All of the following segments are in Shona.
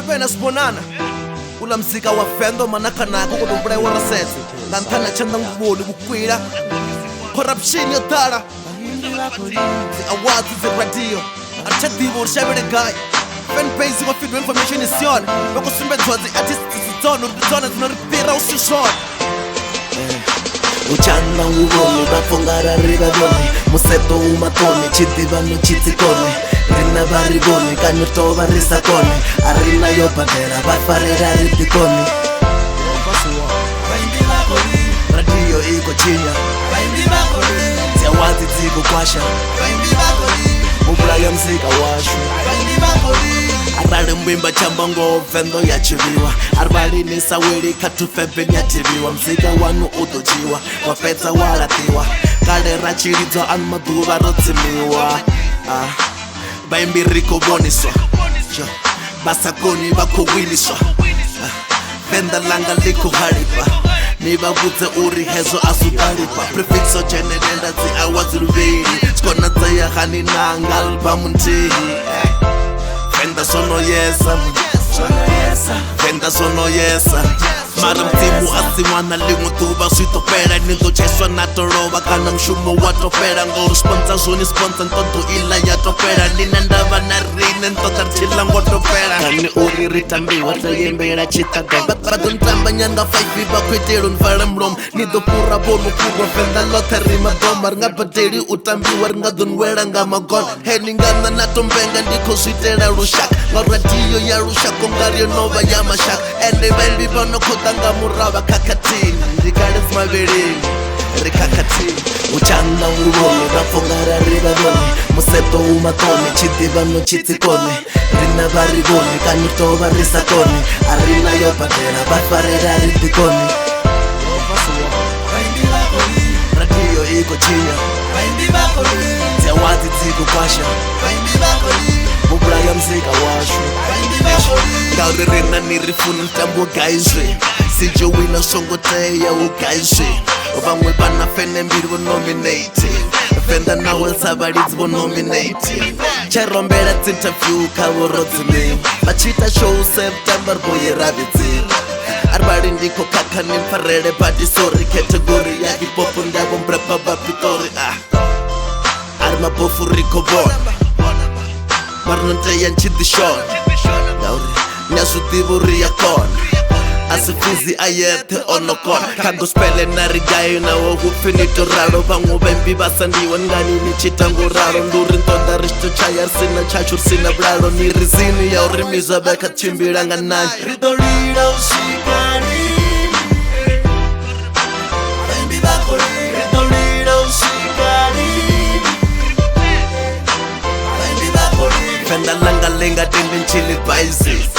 pena sibonana ula mzika wa fendo manakanako kodobula warasethu ngantana chanda nguboli kukwira corruption yodala awards radio achadibo shabele guy fan base wa feed information is yon bakusumbe twazi artists zona zinaripira usishona uchanda nguboli bafongara ribaboni museto umatoni chidivano chitsikoni rina variboni kanirtova risakoni arina yobadera bafarera ridikoni radio iko chinya ziawazi dziko kwasha mubula ya mzika washu arali mbimba chambango vendo yachiviwa arvalini sawili katufebeni yativiwa mzika wanu udojiwa wapedza walatiwa kale rachilidzwa anu maduva rotsimiwa baimbi rikovoniswa basakoni vakowiniswa venda langa likuhalipa nivavudze uri hezo asukalipa prefixo generenda dziawadziruveli skona dzayahani nanga albamu ntihi venda sonoyesa venda sonoyesa mara mtimu asimwana limwe tuva switopera nindocheswa natorova kana mshumo watopera ngolu sponsa zoni sponsa ntoto ila yatopera ninandava na rine ntotarchila ngotopera kani uri ritambiwa tayembera chitaga badontamba nyanga 5 vakwetelo nvala mlomo nidopura bono kurwa venda lota rima goma ringabadeli utambiwa ringadonwela nga magona heningana natombenga ndiko switela lushaka ngaradio ya lushaka ngariyo nova ya mashaka ende vaimbi vanokota ngamurava kakatini ndikale mavheleni rikakatini uchanda nguboni vafongara rivavoni museto umatoni chidivano chitsikoni rina varivoni kanitova risakoni arina yobadera vafarera ridikoni radio iko chinya ziawazi dziko kwasha mubula ya mzika washu ngauri rina nirifuna ntambo gaizve sijowina songoteya ugaizve vamwe vana fene mbiri vonominate venda nawe savalidzi vonominate chairombera dzinterview kavorodzine vachita show september boyeravidzira ari vali ndiko kakani mfarele padisori category ya hipopo ndavo mbrapa vapitori ari mabofu rikovona marinoteya nchidishona ngauri nyasutivo riyakona asifizi ayethe onokona kagospele narigayo nawo kufinito raro vamwe vembi vasandiwa nganini chitanguraro nduri ntonda rishito chaya risina chacho risina vulalo ni rizini ya urimizwa vekachimbilanga nani ridolira usikani vembi vakoli ridolira usikani vembi vakoli fenda langa lenga tende nchili baizis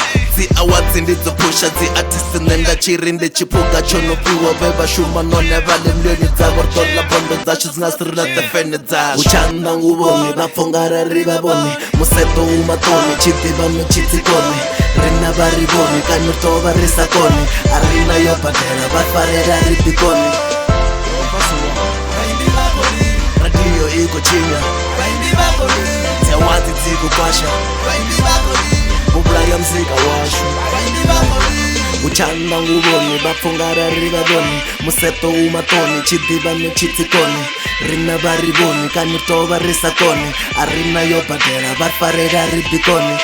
awards ndidzopusha dziartist nenda chiri ndechipuka chonopiwa vevashuma none vale mlweni dzavo ritola bondo dzacho dzinasirila dzefene dzazvo uchanda nguvoni vafongara rivavoni museto umatoni chidivano chitsikoni rina varivoni kanotova risakoni arina yobadera vafarera ridikoni radio iko chinya ziawazi dziko kwasha mubula ya mzika washu uchanda nguvoni vafongara rivavoni museto umatoni chidivano chitsikoni rina varivoni kanitova risakoni arina yobadera vafarera ridikoni.